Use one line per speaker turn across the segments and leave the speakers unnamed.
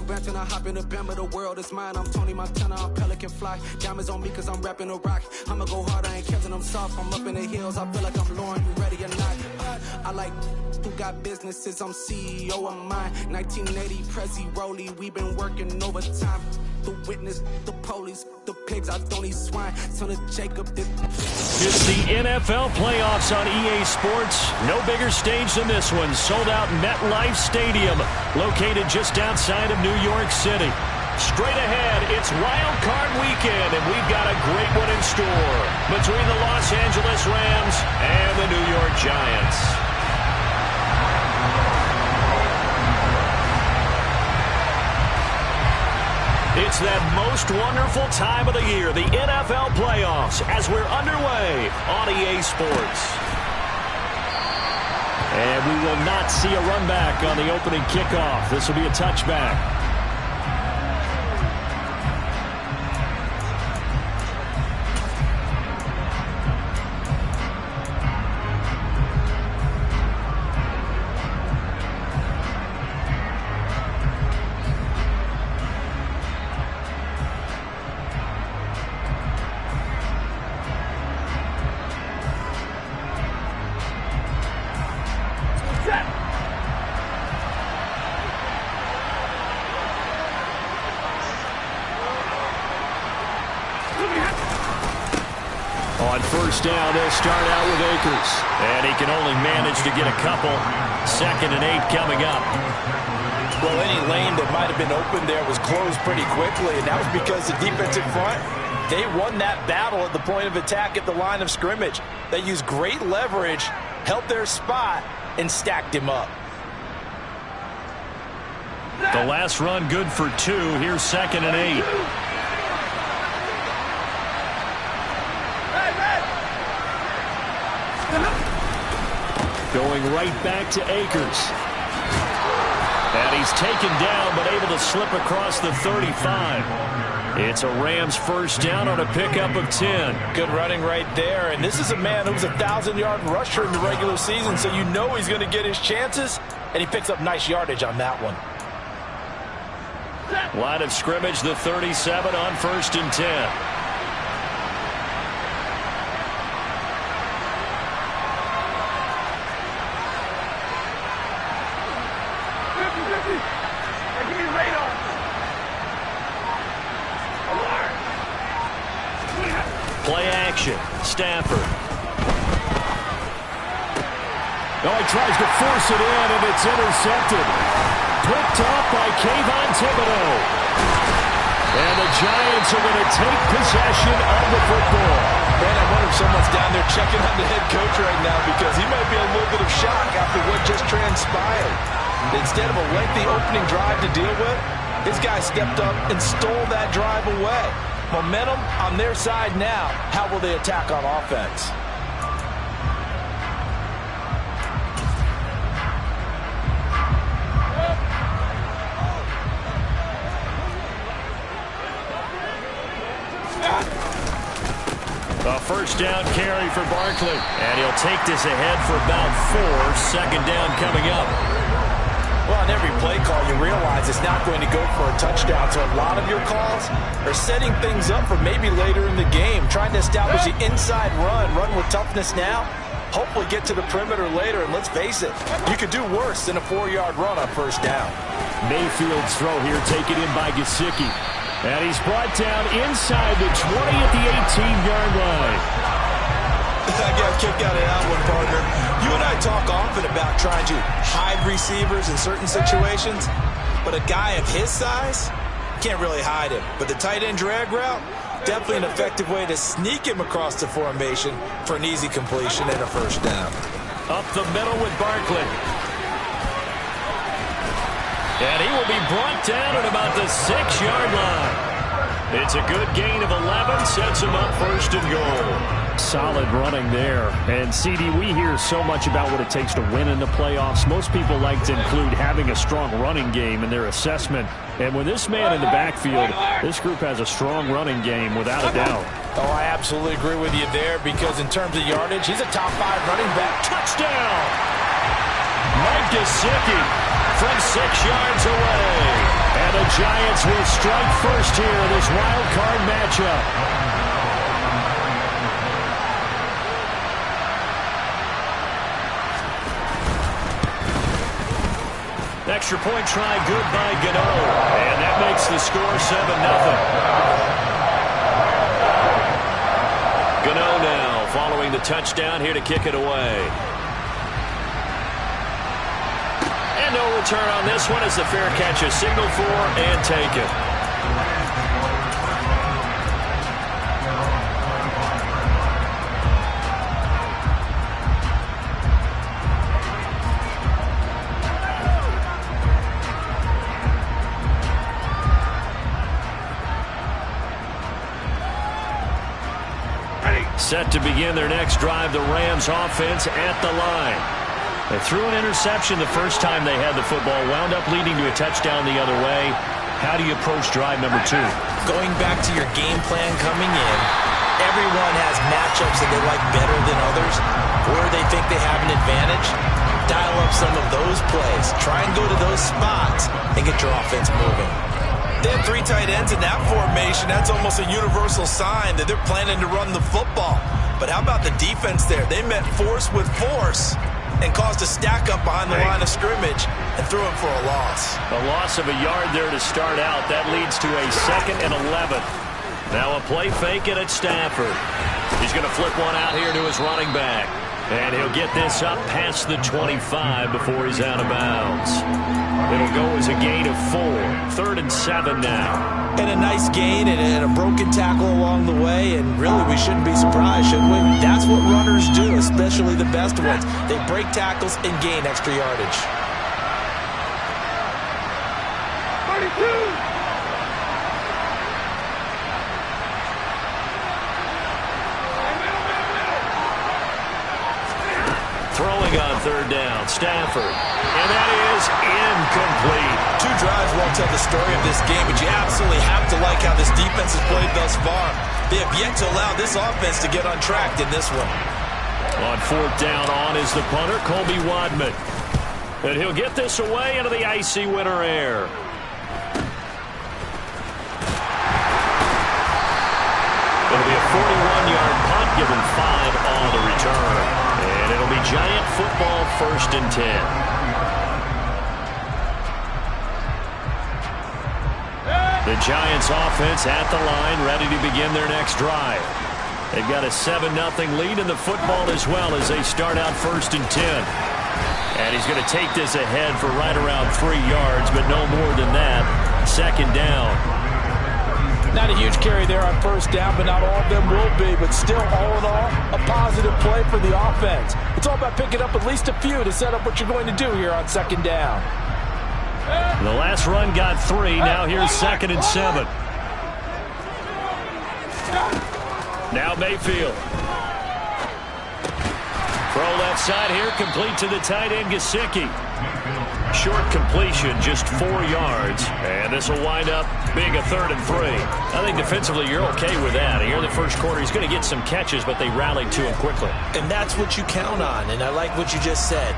branch and I hop in the Bama, the world is mine. I'm Tony Montana, I'm Pelican Fly. Diamonds on me cause I'm rapping a rock. I'ma go hard, I ain't catching them soft. I'm up in the hills, I feel like I'm Lauren, you ready or not? I like who got businesses, I'm CEO of mine. 1980 Prezi Rolly, we been working overtime. The witness, the police, the pigs, I don't eat swine. Son of Jacob,
It's the NFL playoffs on EA Sports. No bigger stage than this one. Sold out MetLife Stadium, located just outside of New York City. Straight ahead, it's Wild Card Weekend, and we've got a great one in store between the Los Angeles Rams and the New York Giants. It's that most wonderful time of the year, the NFL playoffs, as we're underway on EA Sports. And we will not see a run back on the opening kickoff. This will be a touchback. On first down, they'll start out with Akers. And he can only manage to get a couple. 2nd and 8 coming up.
Well, any lane that might have been open there was closed pretty quickly, and that was because the defensive front, they won that battle at the point of attack at the line of scrimmage. They used great leverage, held their spot, and stacked him up.
The last run good for 2. Here's 2nd and 8. Going right back to Akers. And he's taken down, but able to slip across the 35. It's a Rams first down on a pickup of 10.
Good running right there. And this is a man who's a 1,000-yard rusher in the regular season, so you know he's going to get his chances. And he picks up nice yardage on that one.
Line of scrimmage, the 37 on 1st and 10. Play action. Stafford.
Oh, he tries to force it in, and it's intercepted. Picked off by Kayvon Thibodeau. And the Giants are going to take possession of the football.
Man, I wonder if someone's down there checking on the head coach right now, because he might be in a little bit of shock after what just transpired. Instead of a lengthy opening drive to deal with, his guy stepped up and stole that drive away. Momentum on their side now. How will they attack on offense?
A first down carry for Barkley. And he'll take this ahead for about 4. 2nd down coming up.
Well, on every play call, you realize it's not going to go for a touchdown. So a lot of your calls are setting things up for maybe later in the game, trying to establish the inside run with toughness now, hopefully get to the perimeter later. And let's face it, you could do worse than a 4-yard run on first down.
Mayfield's throw here taken in by Gesicki. And he's brought down inside the 20 at the 18-yard line.
I got a kick out of that one, partner. You and I talk often about trying to hide receivers in certain situations, but a guy of his size can't really hide him. But the tight end drag route, definitely an effective way to sneak him across the formation for an easy completion and a first down.
Up the middle with Barkley. And he will be brought down at about the 6-yard line. It's a good gain of 11, sets him up 1st and goal.
Solid running there. And, CD, we hear so much about what it takes to win in the playoffs. Most people like to include having a strong running game in their assessment. And with this man in the backfield, this group has a strong running game without a doubt.
Oh, I absolutely agree with you there, because in terms of yardage, he's a top 5 running back.
Touchdown! Mike Gesicki from 6 yards away.
And the
Giants will strike first here in this wild card matchup. Extra point try good by Gano. And that makes the score 7-0. Gano now following the touchdown here to kick it away. And no return on this one as the fair catch is signaled for and taken. Set to begin their next drive, the Rams offense at the line. They threw an interception the first time they had the football, wound up leading to a touchdown the other way. How do you approach drive number 2?
Going back to your game plan coming in, everyone has matchups that they like better than others, where they think they have an advantage. Dial up some of those plays. Try and go to those spots and get your offense moving. They have 3 tight ends in that formation. That's almost a universal sign that they're planning to run the football. But how about the defense there? They met force with force and caused a stack up behind the line of scrimmage and threw it for a loss.
A loss of a yard there to start out. That leads to a 2nd and 11. Now a play fake it at Stafford. He's going to flip one out here to his running back. And he'll get this up past the 25 before he's out of bounds. It'll go as a gain of 4. 3rd and 7 now.
And a nice gain and a broken tackle along the way. And really, we shouldn't be surprised, should we? That's what runners do, especially the best ones. They break tackles and gain extra yardage.
32!
Throwing on 3rd down, Stafford. And that is incomplete.
2 drives won't tell the story of this game, but you absolutely have to like how this defense has played thus far. They have yet to allow this offense to get on track in this one.
On 4th down, on is the punter, Colby Wadman. And he'll get this away into the icy winter air. It'll be a 41-yard punt, given 5 on the return. And it'll be Giant football, 1st and 10. The Giants offense at the line, ready to begin their next drive. They've got a 7-0 lead in the football as well as they start out 1st and 10. And he's going to take this ahead for right around 3 yards, but no more than that. 2nd down.
Not a huge carry there on 1st down, but not all of them will be. But still, all in all, a positive play for the offense. It's all about picking up at least a few to set up what you're going to do here on 2nd down.
The last run got 3. Now here's 2nd and 7. Now Mayfield. Throw left side here, complete to the tight end, Gesicki. Short completion, just 4 yards. And this will wind up being a 3rd and 3. I think defensively you're okay with that. Here in the first quarter, he's going to get some catches, but they rallied to him quickly.
And that's what you count on, and I like what you just said.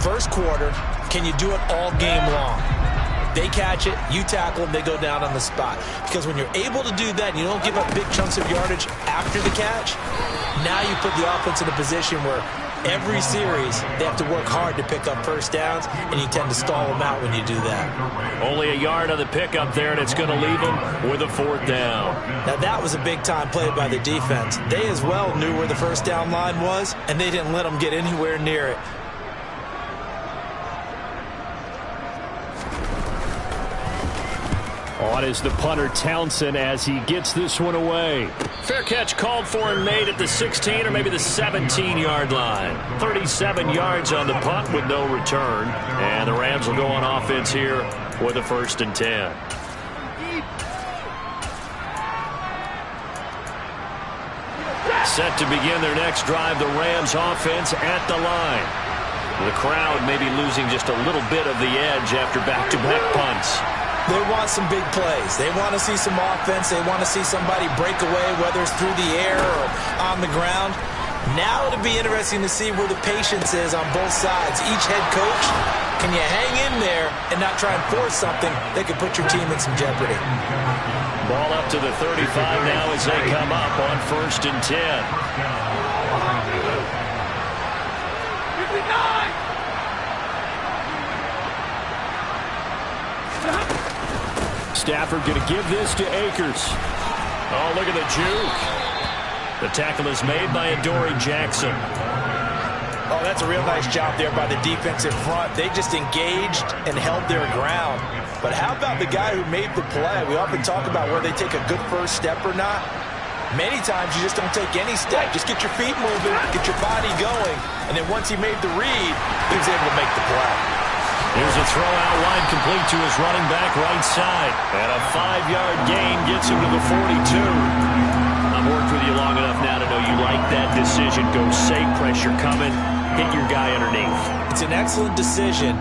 First quarter, can you do it all game long? They catch it, you tackle them, they go down on the spot. Because when you're able to do that and you don't give up big chunks of yardage after the catch, now you put the offense in a position where every series they have to work hard to pick up 1st downs, and you tend to stall them out when you do that.
Only a yard on the pickup there, and it's going to leave them with a 4th down.
Now that was a big-time play by the defense. They as well knew where the 1st down line was, and they didn't let them get anywhere near it.
On is the punter, Townsend, as he gets this one away. Fair catch called for and made at the 16 or maybe the 17-yard line. 37 yards on the punt with no return. And the Rams will go on offense here with a 1st and 10. Set to begin their next drive, the Rams offense at the line. The crowd may be losing just a little bit of the edge after back-to-back punts.
They want some big plays. They want to see some offense. They want to see somebody break away, whether it's through the air or on the ground. Now it'll be interesting to see where the patience is on both sides. Each head coach Can you hang in there and not try and force something that could put your team in some jeopardy?
Ball up to the 35 now as they come up on 1st and 10. Stafford going to give this to Akers. Oh, look at the juke. The tackle is made by Adoree Jackson.
Oh, that's a real nice job there by the defensive front. They just engaged and held their ground. But how about the guy who made the play? We often talk about where they take a good first step or not. Many times you just don't take any step. Just get your feet moving, get your body going, and then once he made the read, he was able to make the play.
Here's a throw out wide complete to his running back right side. And a 5-yard gain gets him to the 42. I've worked with you long enough now to know you like that decision. Go safe, pressure coming, hit your guy underneath.
It's an excellent decision,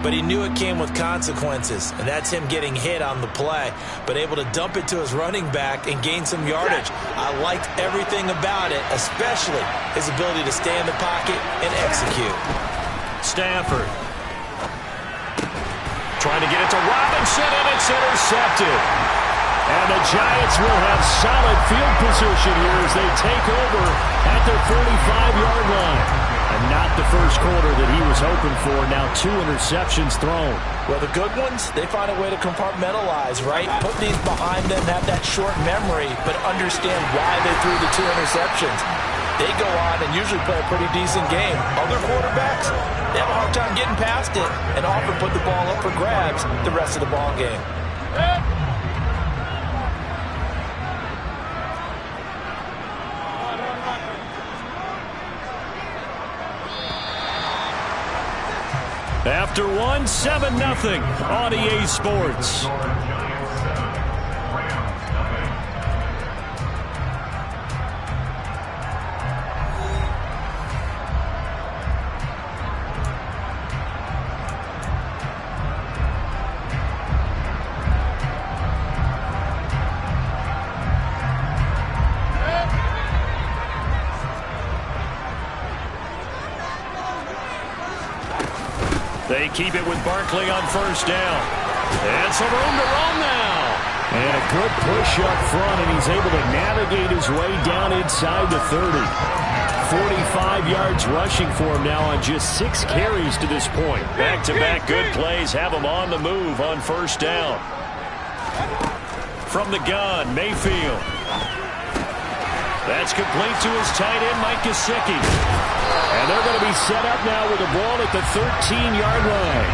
but he knew it came with consequences, and that's him getting hit on the play, but able to dump it to his running back and gain some yardage. I liked everything about it, especially his ability to stay in the pocket and execute.
Stafford trying to get it to Robinson, and it's intercepted. And the Giants will have solid field position here as they take over at their 45-yard line. And not the first quarter that he was hoping for. Now 2 interceptions thrown.
Well, the good ones, they find a way to compartmentalize, right? Put these behind them, have that short memory, but understand why they threw the 2 interceptions. They go on and usually play a pretty decent game. Other quarterbacks, they have a hard time getting past it and often put the ball up for grabs the rest of the ball game.
After 1, 7-0 on EA Sports. They keep it with Barkley on 1st down. And some room to run now. And a good push up front, and he's able to navigate his way down inside the 30. 45 yards rushing for him now on just 6 carries to this point. Back-to-back good plays have him on the move on 1st down. From the gun, Mayfield. That's complete to his tight end, Mike Gesicki. And they're going to be set up now with the ball at the 13-yard line.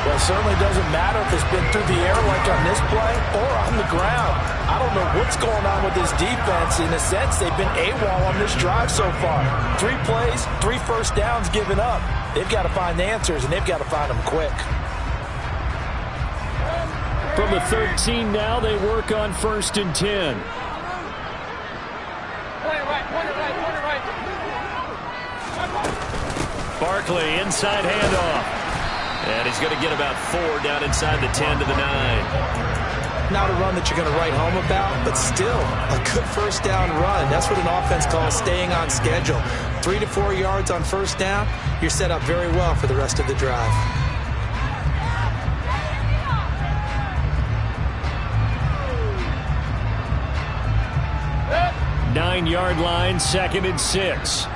Well, it certainly doesn't matter if it's been through the air like on this play or on the ground. I don't know what's going on with this defense. In a sense, they've been AWOL on this drive so far. 3 plays, 3 first downs given up. They've got to find answers, and they've got to find them quick.
From the 13 now, they work on 1st and 10. Barkley, inside handoff. And he's going to get about 4 down inside the 10 to the 9.
Not a run that you're going to write home about, but still a good first down run. That's what an offense calls staying on schedule. 3 to 4 yards on 1st down, you're set up very well for the rest of the drive.
Nine-yard line, 2nd and 6.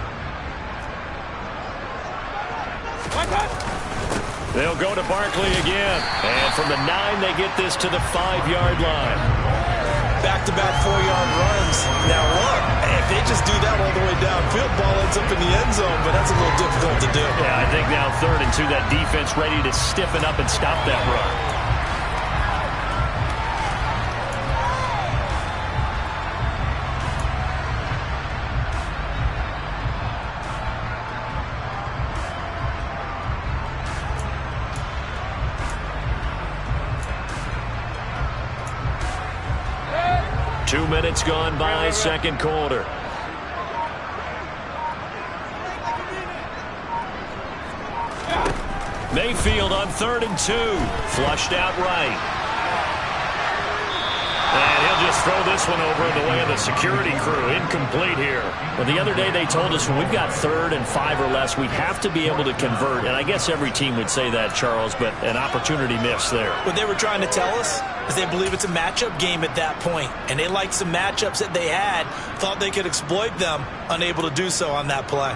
They'll go to Barkley again. And from the 9, they get this to the 5-yard line.
Back-to-back 4-yard runs. Now look, if they just do that all the way downfield, ball ends up in the end zone, but that's a little difficult to do.
Yeah, I think now 3rd and 2, that defense ready to stiffen up and stop that run. Two minutes gone by, 2nd quarter. Mayfield on 3rd and 2. Flushed out right. And he'll just throw this one over in the way of the security crew. Incomplete here.
Well, the other day they told us when we've got 3rd and 5 or less, we have to be able to convert. And I guess every team would say that, Charles, but an opportunity missed there.
What they were trying to tell us is they believe it's a matchup game at that point, and they liked some matchups that they had, thought they could exploit them, unable to do so on that play.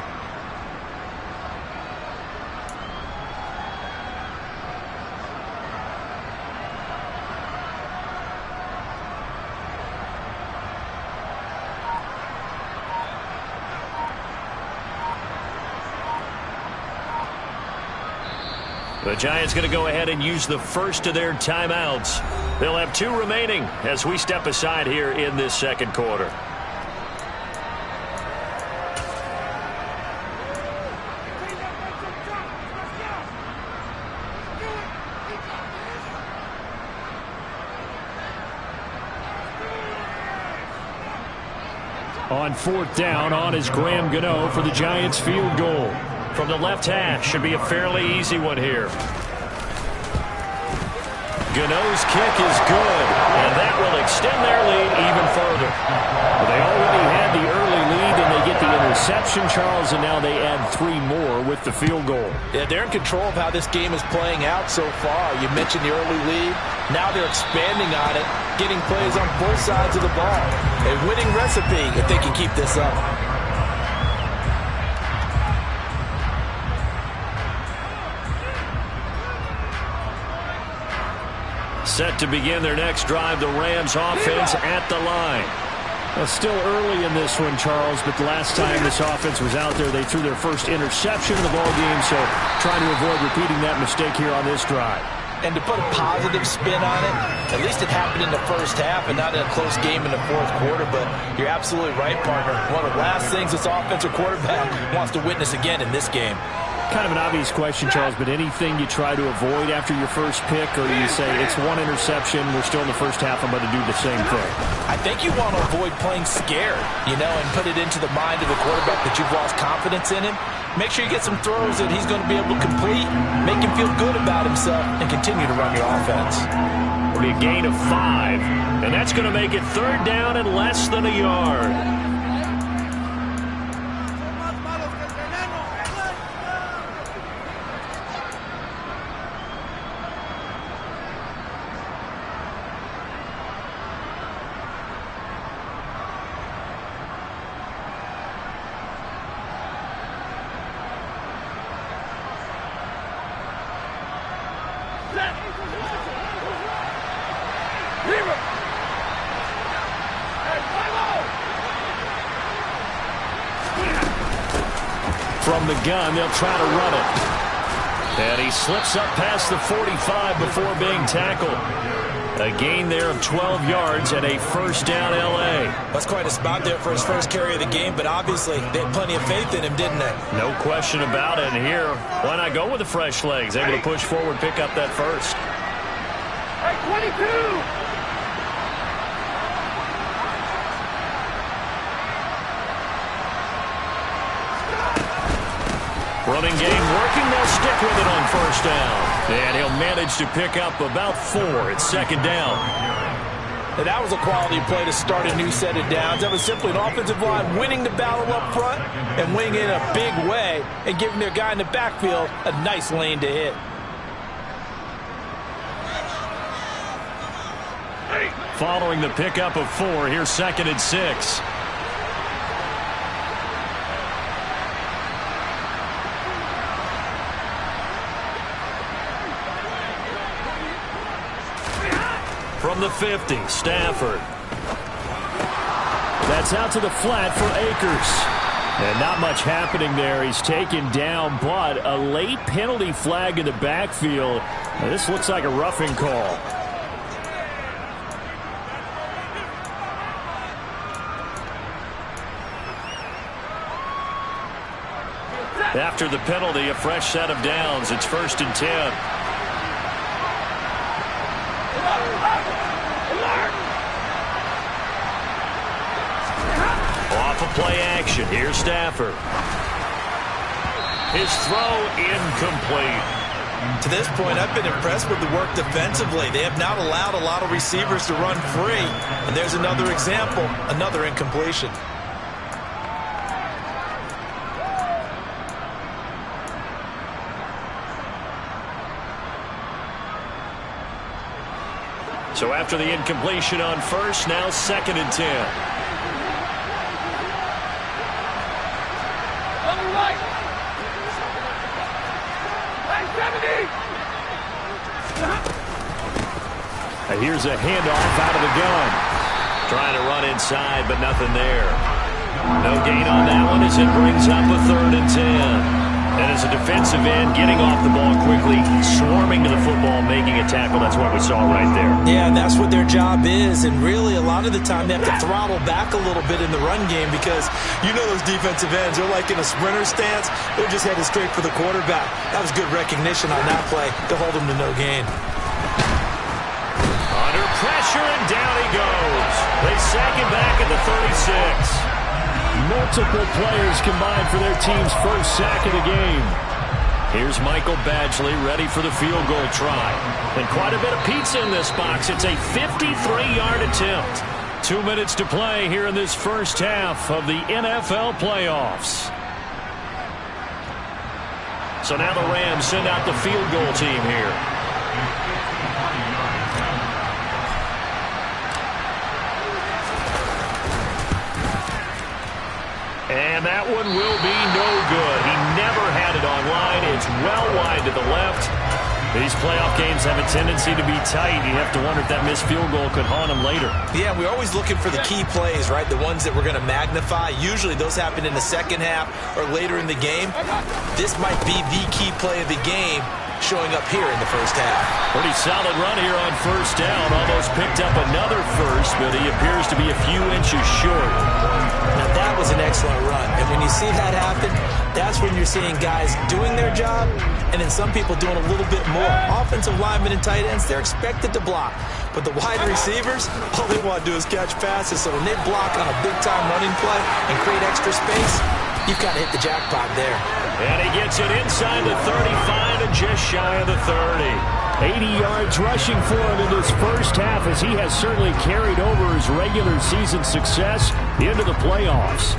The Giants going to go ahead and use the first of their timeouts. They'll have 2 remaining as we step aside here in this second quarter.
On 4th down, on is Graham Gano for the Giants field goal.
From the left hash, should be a fairly easy one here. Gano's kick is good, and that will extend their lead even further.
Well, they already had the early lead, and they get the interception, Charles, and now they add 3 more with the field goal.
Yeah, they're in control of how this game is playing out so far. You mentioned the early lead. Now they're expanding on it, getting plays on both sides of the ball. A winning recipe if they can keep this up.
Set to begin their next drive, the Rams offense at the line.
Well, still early in this one, Charles, but the last time this offense was out there, they threw their first interception of the ballgame, so trying to avoid repeating that mistake here on this drive.
And to put a positive spin on it, at least it happened in the first half and not in a close game in the 4th quarter, but you're absolutely right, partner. One of the last things this offensive quarterback wants to witness again in this game.
Kind of an obvious question, Charles, but anything you try to avoid after your first pick, or do you say it's 1 interception, we're still in the first half, I'm going to do the same thing?
I think you want to avoid playing scared, and put it into the mind of the quarterback that you've lost confidence in him. Make sure you get some throws that he's going to be able to complete, make him feel good about himself, and continue to run your offense.
It'll be a gain of 5, and that's going to make it 3rd down and less than a yard. From the gun, they'll try to run it. And he slips up past the 45 before being tackled. A gain there of 12 yards and a first down L.A.
That's quite a spot there for his first carry of the game, but obviously they had plenty of faith in him, didn't they?
No question about it. And here, why not go with the fresh legs? Able to push forward, pick up that first.
Hey, 22!
Running game working. They'll stick with it on first down. And he'll manage to pick up about 4. It's 2nd down.
And that was a quality play to start a new set of downs. That was simply an offensive line winning the battle up front and winning it in a big way and giving their guy in the backfield a nice lane to hit.
Following the pickup of 4, here's 2nd and 6. From the 50, Stafford.
That's out to the flat for Akers. And not much happening there. He's taken down, but a late penalty flag in the backfield. Now, this looks like a roughing call.
After the penalty, a fresh set of downs. It's 1st and 10. Off of play action. Here's Stafford. His throw incomplete.
To this point, I've been impressed with the work defensively. They have not allowed a lot of receivers to run free. And there's another example, another incompletion.
So after the incompletion on first, now 2nd and 10.
On the right.
Here's a handoff out of the gun. Trying to run inside, but nothing there. No gain on that one as it brings up a 3rd and 10. And as a defensive end, getting off the ball quickly, swarming to the football, making a tackle. That's what we saw right there.
Yeah, and that's what their job is. And really, a lot of the time, they have to throttle back a little bit in the run game because you know those defensive ends, they're like in a sprinter stance. They're just headed straight for the quarterback. That was good recognition on that play to hold him to no gain.
Under pressure, and down he goes. They sack him back at the 36.
Multiple players combined for their team's first sack of the game.
Here's Michael Badgley ready for the field goal try. And quite a bit of pizza in this box. It's a 53-yard attempt. 2 minutes to play here in this first half of the NFL playoffs. So now the Rams send out the field goal team here. And that one will be no good. He never had it on line. It's well wide to the left. These playoff games have a tendency to be tight. You have to wonder if that missed field goal could haunt him later.
Yeah, we're always looking for the key plays, right? The ones that we're going to magnify. Usually those happen in the second half or later in the game. This might be the key play of the game showing up here in the first half.
Pretty solid run here on first down. Almost picked up another first, but he appears to be a few inches short.
Now that was an excellent run. And when you see that happen, that's when you're seeing guys doing their job and then some people doing a little bit more. Offensive linemen and tight ends, they're expected to block. But the wide receivers, all they want to do is catch passes. So when they block on a big-time running play and create extra space, you've got to hit the jackpot there.
And he gets it inside the 35 and just shy of the 30.
80 yards rushing for him in this first half as he has certainly carried over his regular season success into the playoffs.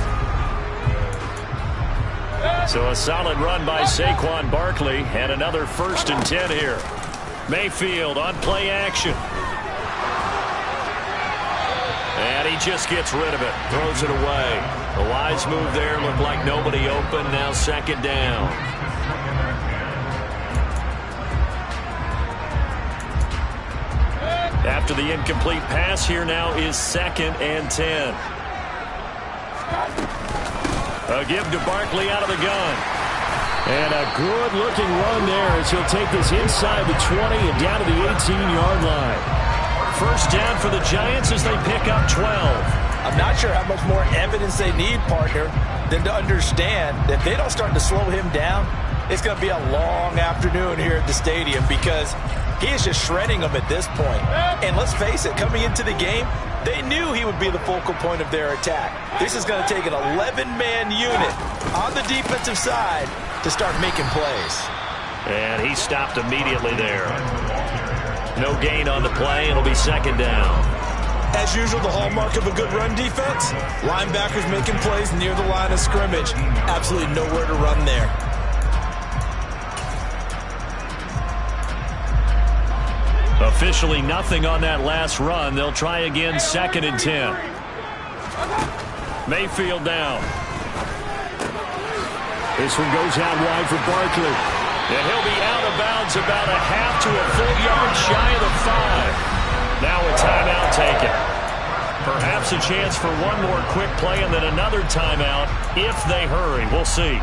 So a solid run by Saquon Barkley and another 1st and 10 here. Mayfield on play action. And he just gets rid of it, throws it away. The wise move there, looked like nobody open, now 2nd down. After the incomplete pass, here now is 2nd and 10. A give to Barkley out of the gun.
And a good-looking run there as he'll take this inside the 20 and down to the 18-yard line.
First down for the Giants as they pick up 12.
I'm not sure how much more evidence they need, partner, than to understand that if they don't start to slow him down, it's going to be a long afternoon here at the stadium because he is just shredding them at this point. And let's face it, coming into the game, they knew he would be the focal point of their attack. This is going to take an 11-man unit on the defensive side to start making plays.
And he stopped immediately there. No gain on the play. It'll be 2nd down.
As usual, the hallmark of a good run defense, linebackers making plays near the line of scrimmage. Absolutely nowhere to run there.
Officially nothing on that last run. They'll try again 2nd and 10. Mayfield down.
This one goes out wide for Barkley.
And he'll be out of bounds about a half to a full yard shy of the 5. Now a timeout taken. Perhaps a chance for one more quick play and then another timeout if they hurry. We'll see.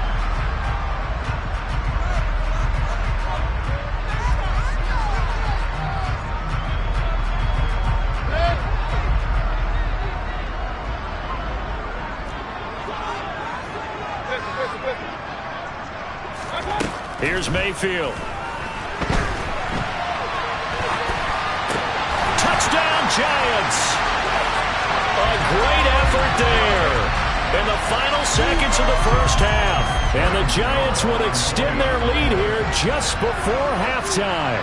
Here's Mayfield. Touchdown, Giants. A great effort there. in the final seconds of the first half. And the Giants would extend their lead here just before halftime.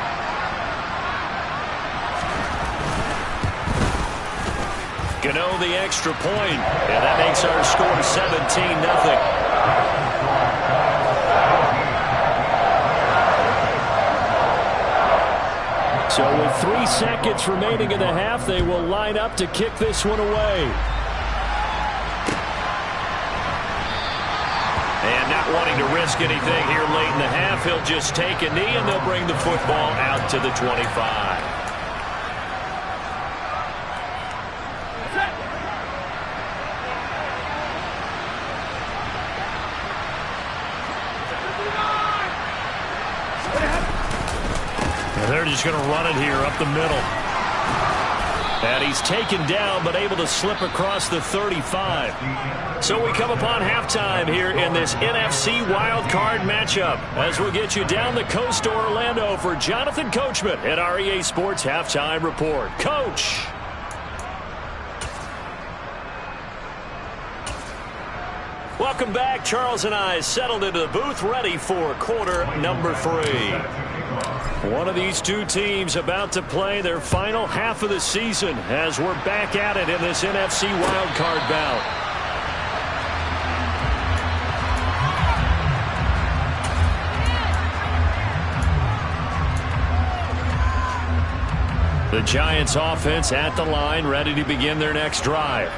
Gano the extra point, and that makes our score 17-0. So with 3 seconds remaining in the half, they will line up to kick this one away. And not wanting to risk anything here late in the half, he'll just take a knee, and they'll bring the football out to the 25. They're just going to run it here up the middle. And he's taken down but able to slip across the 35. So we come upon halftime here in this NFC wildcard matchup as we'll get you down the coast to Orlando for Jonathan Coachman at our EA Sports Halftime Report. Coach. Welcome back. Charles and I settled into the booth ready for quarter number 3. One of these two teams about to play their final half of the season as we're back at it in this NFC wildcard bout. The Giants offense at the line, ready to begin their next drive.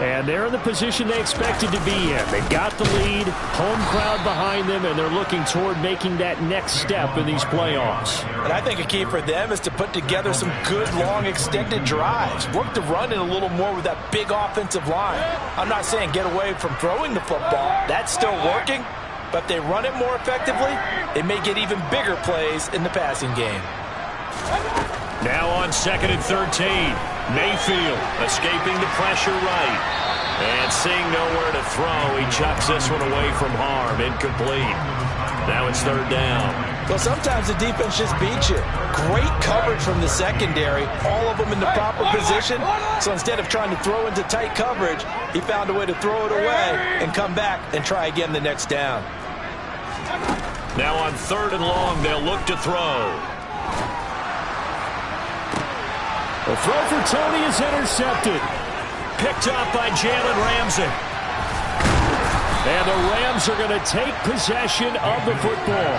And they're in the position they expected to be in. They've got the lead, home crowd behind them, and they're looking toward making that next step in these playoffs.
And I think a key for them is to put together some good, long, extended drives. Work the run in a little more with that big offensive line. I'm not saying get away from throwing the football. That's still working. But if they run it more effectively, they may get even bigger plays in the passing game.
Now on 2nd and 13. Mayfield escaping the pressure right. And seeing nowhere to throw, he chucks this one away from harm. Incomplete. Now it's 3rd down.
Well, sometimes the defense just beats you. Great coverage from the secondary. All of them in the proper position. So instead of trying to throw into tight coverage, he found a way to throw it away and come back and try again the next down.
Now on 3rd and long, they'll look to throw. The throw for Tony is intercepted. Picked up by Jalen Ramsey. And the Rams are going to take possession of the football.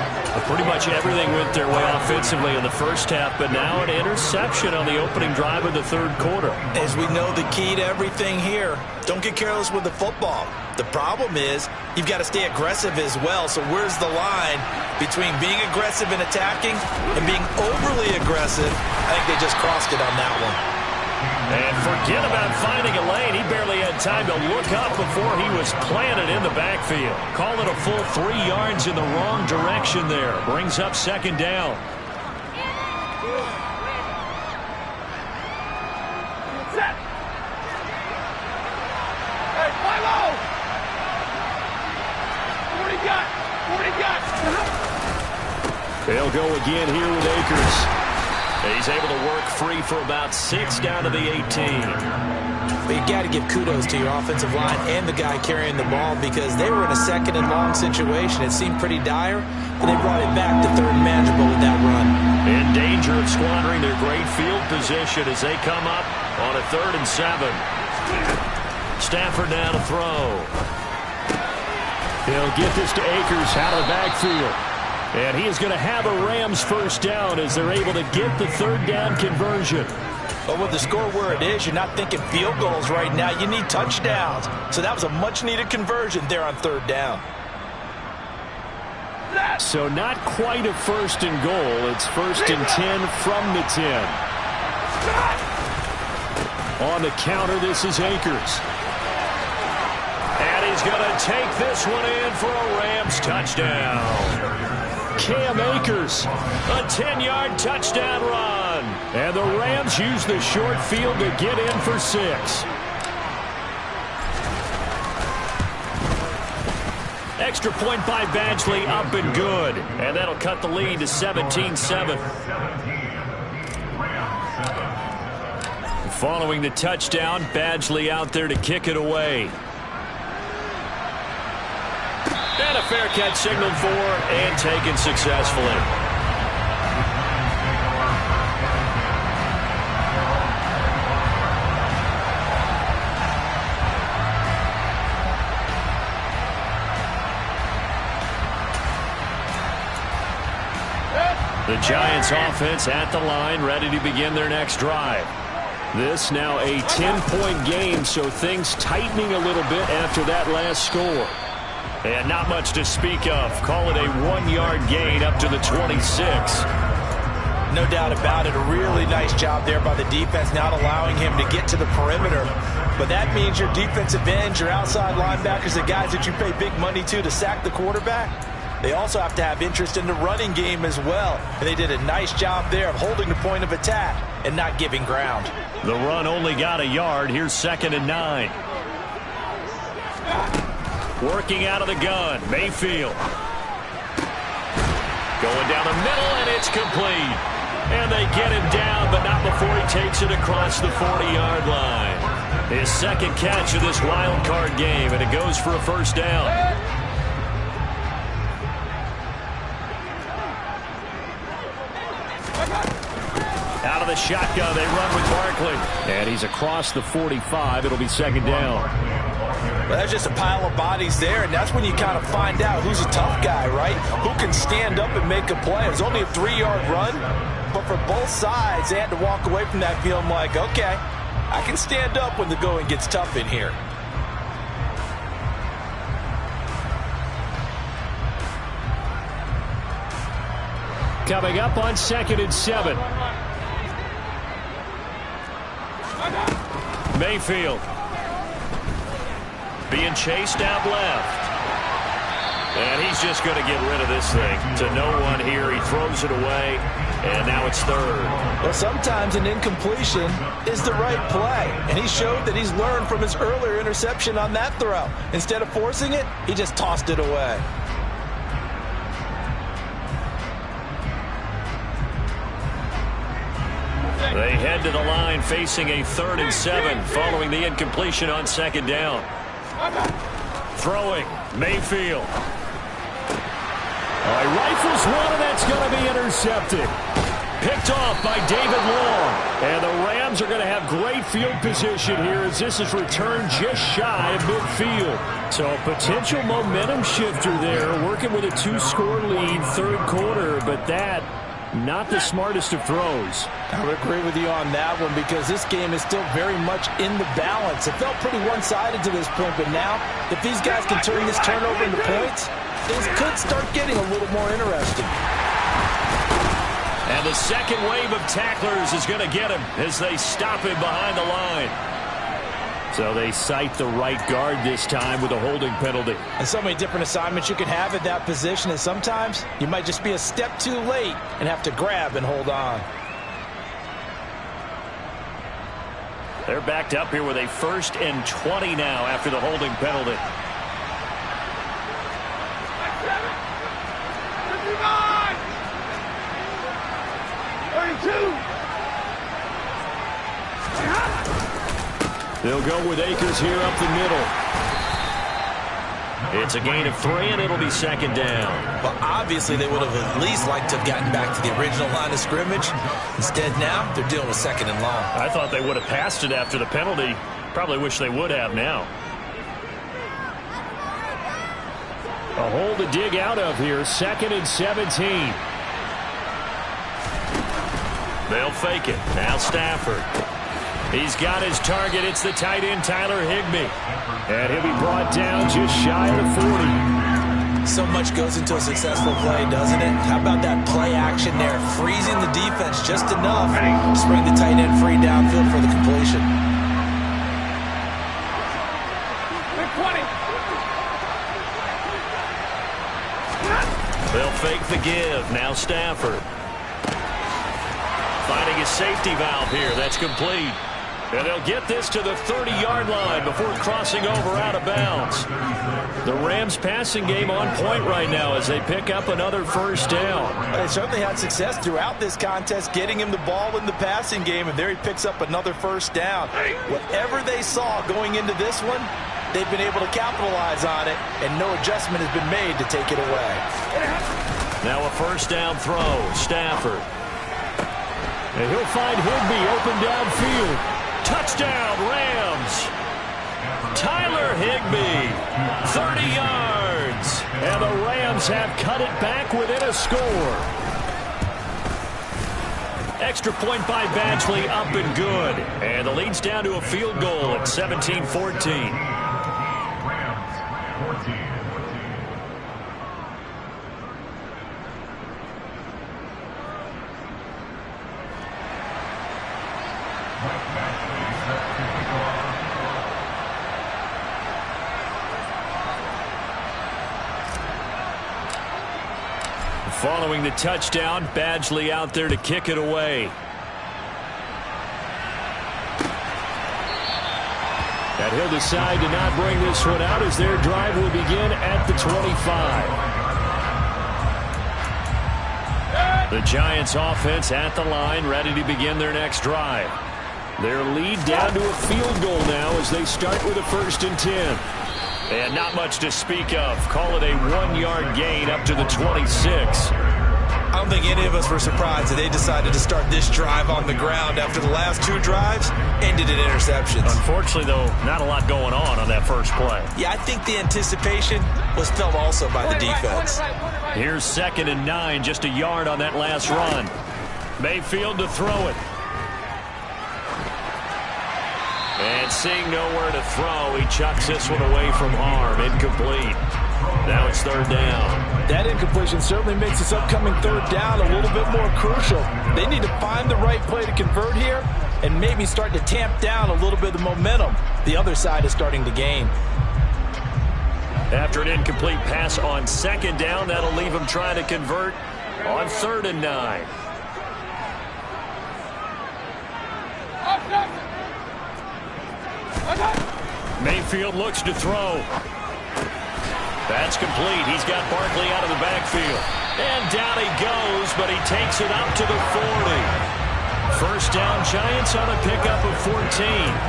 Pretty much everything went their way offensively in the first half, but now an interception on the opening drive of the 3rd quarter.
As we know, the key to everything here, don't get careless with the football. The problem is you've got to stay aggressive as well. So where's the line between being aggressive and attacking and being overly aggressive? I think they just crossed it on that one.
And forget about finding a lane. He barely had time to look up before he was planted in the backfield. Call it a full 3 yards in the wrong direction there. Brings up 2nd down.
Set. Hey, fly low. 40 got. 40 got.
They'll go again here with Akers. He's able to work free for about 6 down to the 18.
But you got to give kudos to your offensive line and the guy carrying the ball because they were in a 2nd and long situation. It seemed pretty dire, but they brought it back to 3rd and manageable with that run.
In danger of squandering their great field position as they come up on a 3rd and 7. Stafford now to throw. He'll get this to Akers out of the backfield. And he is going to have a Rams 1st down as they're able to get the 3rd down conversion.
But with the score where it is, you're not thinking field goals right now. You need touchdowns. So that was a much-needed conversion there on 3rd down.
So not quite a 1st and goal. It's 1st and 10 from the 10. On the counter, this is Akers. And he's going to take this one in for a Rams touchdown. Cam Akers, a 10-yard touchdown run. And the Rams use the short field to get in for 6. Extra point by Badgley, up and good. And that'll cut the lead to 17-7. Following the touchdown, Badgley out there to kick it away. fair catch signaled for and taken successfully. The Giants offense at the line, ready to begin their next drive. This now a 10-point game, so things tightening a little bit after that last score. And not much to speak of. Call it a 1-yard gain up to the 26.
No doubt about it. A really nice job there by the defense, not allowing him to get to the perimeter. But that means your defensive ends, your outside linebackers, the guys that you pay big money to sack the quarterback, they also have to have interest in the running game as well. And they did a nice job there of holding the point of attack and not giving ground.
The run only got a yard. Here's 2nd and 9. Working out of the gun, Mayfield. Going down the middle, and it's complete. And they get him down, but not before he takes it across the 40-yard line. His second catch of this wild card game, and it goes for a first down. Out of the shotgun, they run with Barkley. And he's across the 45. It'll be 2nd down.
Well, that's just a pile of bodies there, and that's when you kind of find out who's a tough guy, right? Who can stand up and make a play. It was only a 3-yard run, but for both sides, they had to walk away from that feeling like, okay, I can stand up when the going gets tough in here.
Coming up on 2nd and 7. Mayfield being chased out left. And he's just going to get rid of this thing to no one here. He throws it away, and now it's 3rd.
Well, sometimes an incompletion is the right play, and he showed that he's learned from his earlier interception on that throw. Instead of forcing it, he just tossed it away.
They head to the line facing a 3rd and 7 following the incompletion on 2nd down. Throwing, Mayfield. He rifles one, and that's going to be intercepted. Picked off by David Long. And the Rams are going to have great field position here as this is returned just shy of midfield. So potential momentum shifter there, working with a 2-score lead, 3rd quarter, but that not the smartest of throws.
I would agree with you on that one because this game is still very much in the balance. It felt pretty one-sided to this point, but now if these guys can turn this turnover into points, things could start getting a little more interesting.
And the second wave of tacklers is going to get him as they stop him behind the line. So they cite the right guard this time with a holding penalty.
And so many different assignments you can have at that position, and sometimes you might just be a step too late and have to grab and hold on.
They're backed up here with a 1st and 20 now after the holding penalty.
32.
They'll go with Akers here up the middle. It's a gain of 3, and it'll be 2nd down.
Well, obviously, they would have at least liked to have gotten back to the original line of scrimmage. Instead, now, they're dealing with 2nd and long.
I thought they would have passed it after the penalty. Probably wish they would have now. A hole to dig out of here. 2nd and 17. They'll fake it. Now Stafford. He's got his target. It's the tight end, Tyler Higbee. And he'll be brought down just shy of the 40.
So much goes into a successful play, doesn't it? How about that play action there? Freezing the defense just enough to bring the tight end free downfield for the completion.
20.
They'll fake the give. Now Stafford. Finding his safety valve here. That's complete. And they'll get this to the 30-yard line before crossing over out of bounds. The Rams passing game on point right now as they pick up another first down.
They certainly had success throughout this contest getting him the ball in the passing game, and there he picks up another first down. Whatever they saw going into this one, they've been able to capitalize on it, and no adjustment has been made to take it away.
Now a first down throw, Stafford. And he'll find Higbee open downfield. Touchdown, Rams. Tyler Higbee, 30 yards. And the Rams have cut it back within a score. Extra point by Badgley, up and good. And the lead's down to a field goal at 17-14. Following the touchdown, Badgley out there to kick it away. And he'll decide to not bring this one out as their drive will begin at the 25. The Giants offense at the line, ready to begin their next drive. Their lead down to a field goal now as they start with a 1st and 10. And not much to speak of. Call it a 1-yard gain up to the 26.
I don't think any of us were surprised that they decided to start this drive on the ground after the last 2 drives ended in interceptions.
Unfortunately, though, not a lot going on that first play.
Yeah, I think the anticipation was felt also by the defense.
Here's 2nd and 9, just a yard on that last run. Mayfield to throw it. And seeing nowhere to throw, he chucks this one away from harm. Incomplete. Now it's 3rd down.
That incompletion certainly makes this upcoming 3rd down a little bit more crucial. They need to find the right play to convert here and maybe start to tamp down a little bit of the momentum the other side is starting to gain.
After an incomplete pass on 2nd down, that'll leave him trying to convert on 3rd and 9. Mayfield looks to throw. That's complete. He's got Barkley out of the backfield. And down he goes, but he takes it up to the 40. First down, Giants on a pickup of 14.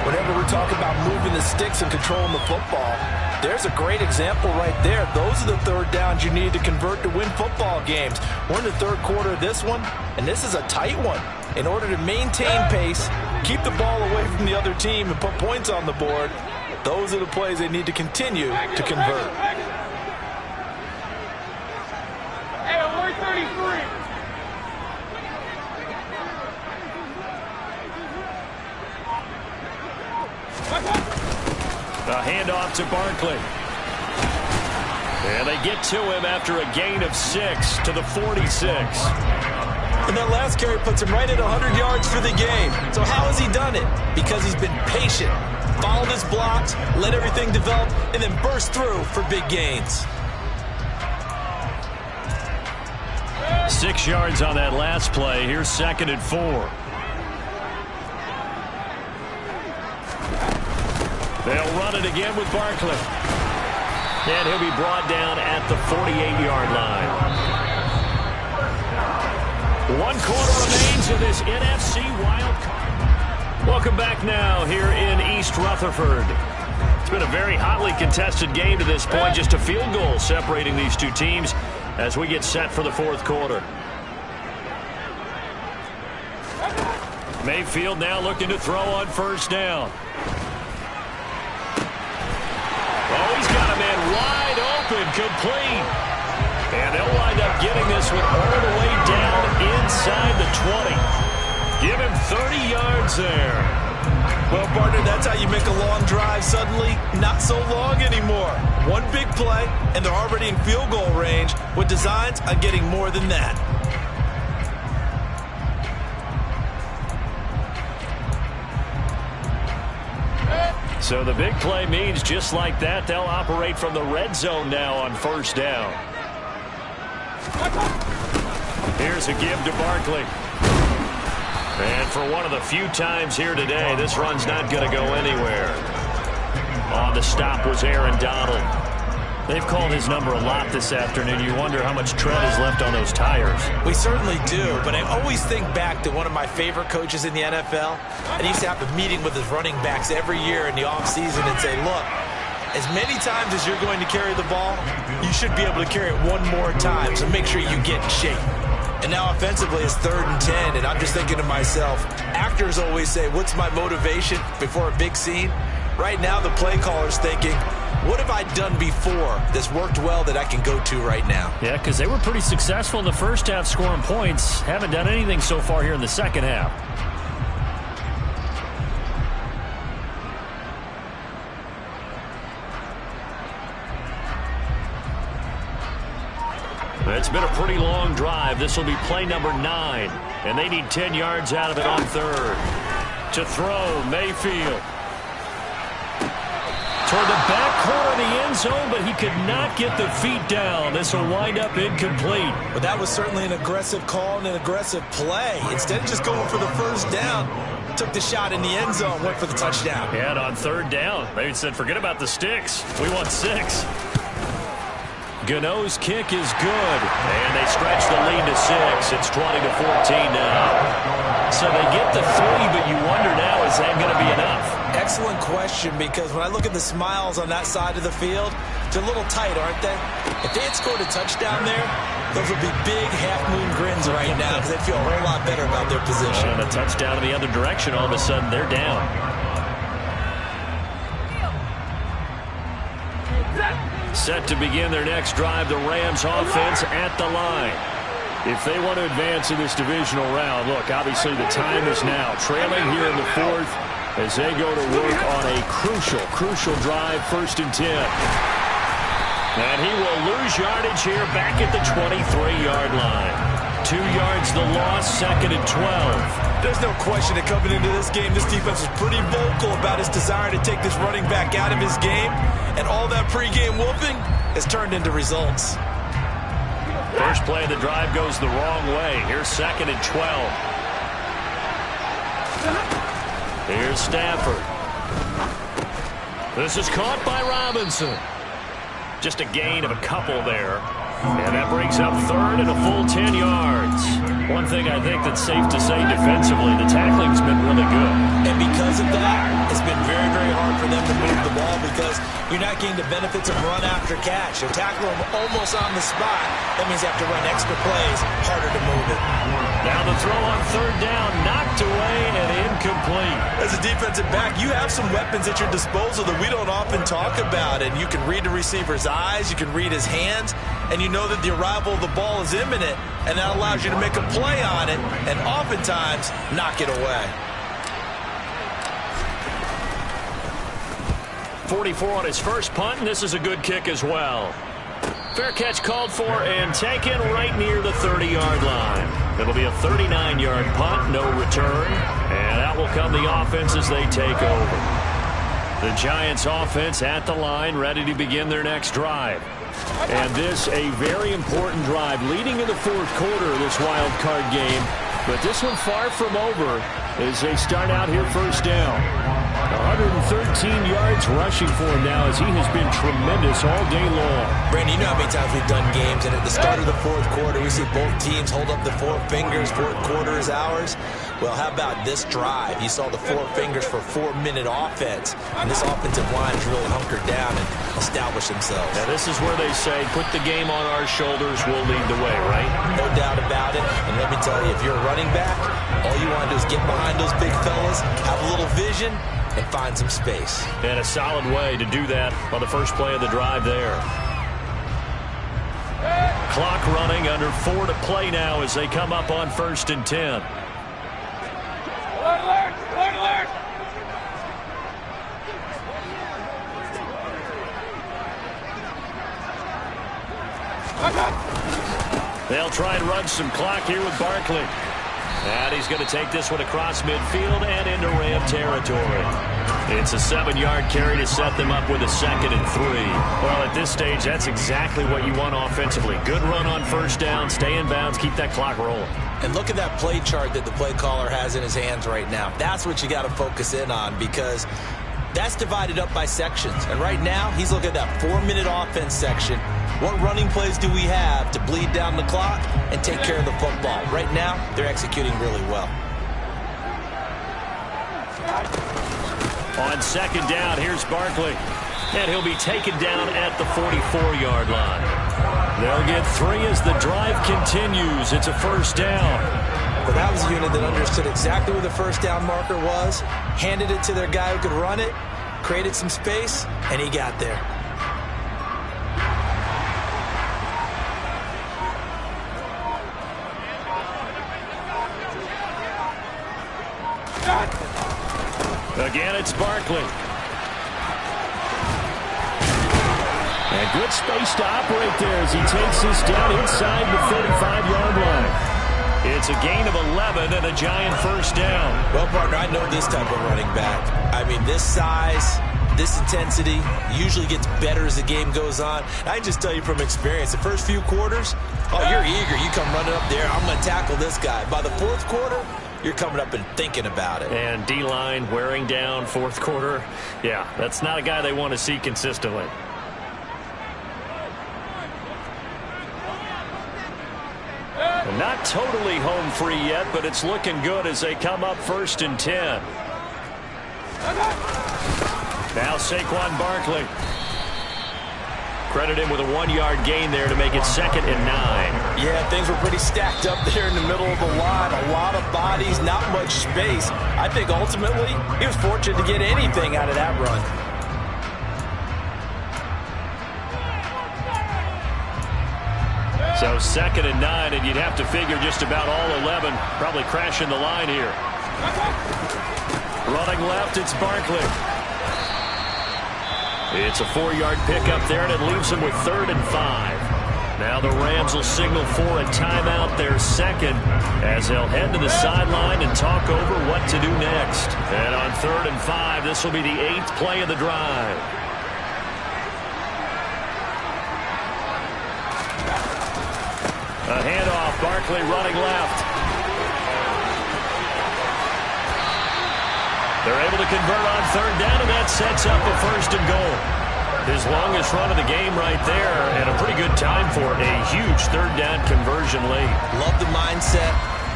Whenever we're talking about moving the sticks and controlling the football, there's a great example right there. Those are the 3rd downs you need to convert to win football games. We're in the 3rd quarter of this one, and this is a tight one. In order to maintain pace, keep the ball away from the other team, and put points on the board, those are the plays they need to continue to convert.
A handoff to Barkley. And they get to him after a gain of 6 to the 46.
And that last carry puts him right at 100 yards for the game. So how has he done it? Because he's been patient, followed his blocks, let everything develop, and then burst through for big gains.
6 yards on that last play. Here's 2nd and 4. They'll run it again with Barkley. And he'll be brought down at the 48-yard line. 1 quarter remains of this NFC wild card. Welcome back now here in East Rutherford. It's been a very hotly contested game to this point. Just a field goal separating these two teams as we get set for the 4th quarter. Mayfield now looking to throw on 1st down. Oh, he's got a man wide open, complete. And they'll wind up getting this one all the way down inside the 20. Give him 30 yards there.
Well, partner, that's how you make a long drive suddenly not so long anymore. One big play, and they're already in field goal range with designs on getting more than that.
So the big play means just like that, they'll operate from the red zone now on 1st down. Here's a give to Barkley. And for one of the few times here today, this run's not going to go anywhere. On the stop was Aaron Donald. They've called his number a lot this afternoon. You wonder how much tread is left on those tires.
We certainly do, but I always think back to one of my favorite coaches in the NFL. And he used to have a meeting with his running backs every year in the offseason and say, look, as many times as you're going to carry the ball, you should be able to carry it one more time, so make sure you get in shape. And now offensively it's 3rd and 10, and I'm just thinking to myself, actors always say, what's my motivation before a big scene? Right now the play caller's thinking, what have I done before that's worked well that I can go to right now?
Yeah, because they were pretty successful in the first half scoring points. Haven't done anything so far here in the second half. It's been a pretty long drive. This will be play number 9. And they need 10 yards out of it on 3rd. To throw, Mayfield. Toward the back corner of the end zone, but he could not get the feet down. This will wind up incomplete.
But that was certainly an aggressive call and an aggressive play. Instead of just going for the first down, took the shot in the end zone, went for the touchdown.
Yeah, and on 3rd down, they said, forget about the sticks. We want 6. Gano's kick is good, and they stretch the lead to 6. It's 20-14 now. So they get the 3, but you wonder now, is that going to be enough?
Excellent question, because when I look at the smiles on that side of the field, they're a little tight, aren't they? If they had scored a touchdown there, those would be big half-moon grins right now because they feel a whole lot better about their position.
And a touchdown in the other direction, all of a sudden they're down. Set to begin their next drive, the Rams offense at the line. If they want to advance in this divisional round, look, obviously the time is now. Trailing here in the 4th as they go to work on a crucial drive, 1st and 10. And he will lose yardage here back at the 23-yard line. 2 yards the loss, 2nd and 12.
There's no question that coming into this game, this defense was pretty vocal about his desire to take this running back out of his game. And all that pregame whooping has turned into results.
First play of the drive goes the wrong way. Here's 2nd and 12. Here's Stafford. This is caught by Robinson. Just a gain of a couple there. And that brings up 3rd and a full 10 yards. One thing I think that's safe to say defensively, the tackling's been really good.
And because of that, it's been very, very hard for them to move the ball because you're not getting the benefits of run after catch. You're tackling them almost on the spot. That means you have to run extra plays, harder to move it.
Now the throw on 3rd down, knocked away and incomplete.
As a defensive back, you have some weapons at your disposal that we don't often talk about. And you can read the receiver's eyes, you can read his hands, and you know that the arrival of the ball is imminent, and that allows you to make a play on it and oftentimes knock it away.
44 on his first punt, and this is a good kick as well. Fair catch called for and taken right near the 30-yard line. It'll be a 39-yard punt, no return, and out will come the offense as they take over. The Giants offense at the line, ready to begin their next drive. And this a very important drive leading in the 4th quarter of this wild card game. But this one far from over as they start out here 1st down. 113 yards rushing for him now as he has been tremendous all day long.
Brandon, you know how many times we've done games, and at the start of the 4th quarter, we see both teams hold up the 4 fingers, 4th quarter is ours. Well, how about this drive? You saw the 4 fingers for a 4-minute offense, and this offensive line has really hunkered down and established themselves.
Now, this is where they say, put the game on our shoulders, we'll lead the way, right?
No doubt about it, and let me tell you, if you're a running back, all you want to do is get behind those big fellas, have a little vision, and find some space.
And a solid way to do that on the first play of the drive there. Clock running, under 4 to play now as they come up on 1st and 10.
Alert! Alert!
They'll try and run some clock here with Barkley. And he's going to take this one across midfield and into Ram territory. It's a 7-yard carry to set them up with a 2nd and 3. Well, at this stage, that's exactly what you want offensively. Good run on 1st down, stay in bounds, keep that clock rolling.
And look at that play chart that the play caller has in his hands right now. That's what you got to focus in on, because that's divided up by sections. And right now, he's looking at that 4-minute offense section. What running plays do we have to bleed down the clock and take care of the football? Right now, they're executing really well.
On second down, here's Barkley. And he'll be taken down at the 44-yard line. They'll get 3 as the drive continues. It's a first down.
Well, that was a unit that understood exactly where the first down marker was, handed it to their guy who could run it, created some space, and he got there.
Again, it's Barkley. And good space to operate there as he takes this down inside the 35-yard line. It's a gain of 11 and a giant first down.
Well, partner, I know this type of running back. I mean, this size, this intensity usually gets better as the game goes on. I can just tell you from experience, the first few quarters, oh, you're eager. You come running up there, I'm going to tackle this guy. By the fourth quarter, you're coming up and thinking about it.
And D-line wearing down fourth quarter. Yeah, that's not a guy they want to see consistently. Not totally home free yet, but it's looking good as they come up 1st and 10. Now Saquon Barkley. Credit him with a 1-yard gain there to make it 2nd and 9.
Yeah, things were pretty stacked up there in the middle of the line. A lot of bodies, not much space. I think ultimately he was fortunate to get anything out of that run.
So 2nd and 9, and you'd have to figure just about all 11 probably crashing the line here. Running left, it's Barkley. It's a 4-yard pickup there, and it leaves them with 3rd and 5. Now the Rams will signal for a timeout, their second, as they'll head to the sideline and talk over what to do next. And on 3rd and 5, this will be the 8th play of the drive. A handoff, Barkley running left. They're able to convert on 3rd down, and that sets up a 1st and goal. His longest run of the game right there, and a pretty good time for it. A huge 3rd down conversion late.
Love the mindset.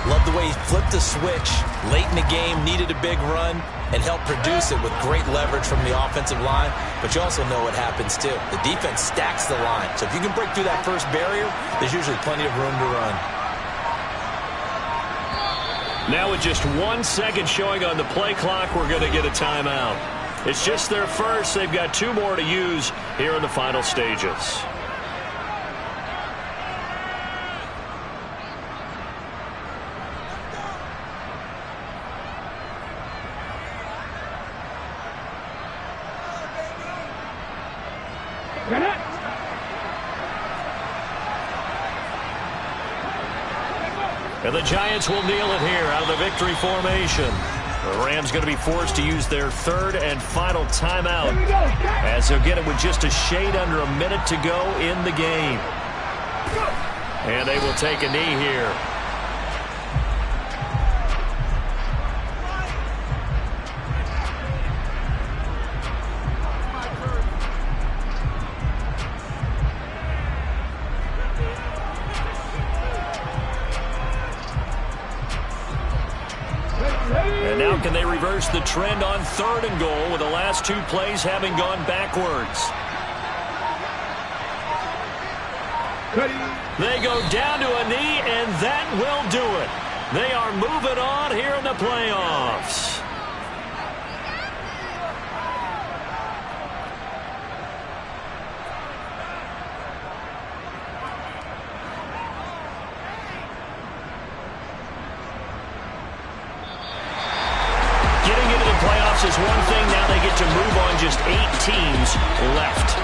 Love the way he flipped the switch late in the game, needed a big run, and helped produce it with great leverage from the offensive line. But you also know what happens, too. The defense stacks the line. So if you can break through that first barrier, there's usually plenty of room to run.
Now with just 1 second showing on the play clock, we're going to get a timeout. It's just their first. They've got 2 more to use here in the final stages. And the Giants will kneel it here out of the victory formation. The Rams going to be forced to use their 3rd and final timeout as they'll get it with just a shade under a minute to go in the game. And they will take a knee here. And now can they reverse the trend on 3rd and goal with the last 2 plays having gone backwards? They go down to a knee, and that will do it. They are moving on here in the playoffs. Is one thing. Now they get to move on just 8 teams left.